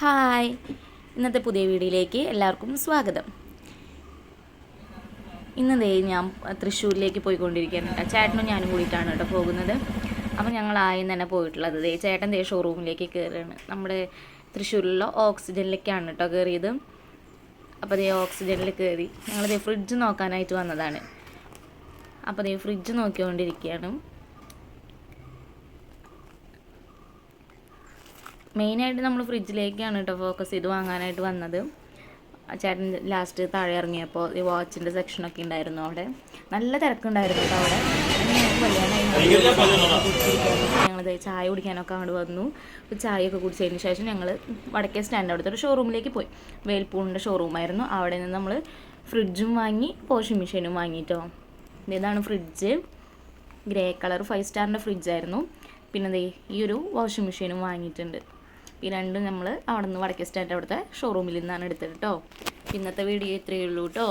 Hi, ഇന്നത്തെ പുതിയ വീഡിയോയിലേക്ക് എല്ലാവർക്കും സ്വാഗതം. ഇന്നതേ ഞാൻ തൃശ്ശൂരിലേക്ക് പോയിക്കൊണ്ടിരിക്കുകയാണ്. ചേട്ടനും ഞാനും കൂടിയിട്ടാണ് കേട്ടോ പോകുന്നത്. അപ്പോൾ ഞങ്ങൾ ആദ്യം തന്നെ പോയിട്ടുള്ളത് ചേട്ടൻ ഷോറൂമിലേക്ക് കയറുകയാണ്. നമ്മുടെ തൃശ്ശൂരിലുള്ള ഓക്സിജനിലേക്കാണ് കേട്ടോ കയറിയത്. അപ്പോൾ ഓക്സിജനിൽ കയറി ഞങ്ങൾ ഫ്രിഡ്ജ് നോക്കാനായിട്ട് വന്നതാണ്. അപ്പോൾ ഫ്രിഡ്ജ് നോക്കിക്കൊണ്ടിരിക്കുകയാണ്. മെയിനായിട്ട് നമ്മൾ ഫ്രിഡ്ജിലേക്കാണ് കേട്ടോ ഫോക്കസ് ചെയ്ത് വാങ്ങാനായിട്ട് വന്നത്. ചേട്ടൻ ലാസ്റ്റ് താഴെ ഇറങ്ങിയപ്പോൾ ഈ വാച്ചിൻ്റെ സെക്ഷനൊക്കെ ഉണ്ടായിരുന്നു. അവിടെ നല്ല തിരക്കുണ്ടായിരുന്നു കേട്ടോ. അവിടെ ഞങ്ങൾ ചായ കുടിക്കാനൊക്കെ അങ്ങോട്ട് വന്നു. അപ്പോൾ ചായയൊക്കെ കുടിച്ചതിന് ശേഷം ഞങ്ങൾ വടക്കേ സ്റ്റാൻഡ് അവിടുത്തെ ഒരു ഷോറൂമിലേക്ക് പോയി. വേൽപൂളിൻ്റെ ഷോറൂമായിരുന്നു. അവിടെ നിന്ന് നമ്മൾ ഫ്രിഡ്ജും വാങ്ങി, വാഷിംഗ് മെഷീനും വാങ്ങിയിട്ടോ. ഇതാണ് ഫ്രിഡ്ജ്, ഗ്രേ കളർ 5 സ്റ്റാറിൻ്റെ ഫ്രിഡ്ജായിരുന്നു. പിന്നെ ഈ ഒരു വാഷിംഗ് മെഷീനും വാങ്ങിയിട്ടുണ്ട്. ഈ രണ്ടും നമ്മൾ അവിടെ നിന്ന് വടക്കേ സ്റ്റാൻഡ് അവിടുത്തെ ഷോറൂമിൽ നിന്നാണ് എടുത്തത് കേട്ടോ. ഇന്നത്തെ വീഡിയോ ഇത്രയേ ഉള്ളൂ കേട്ടോ.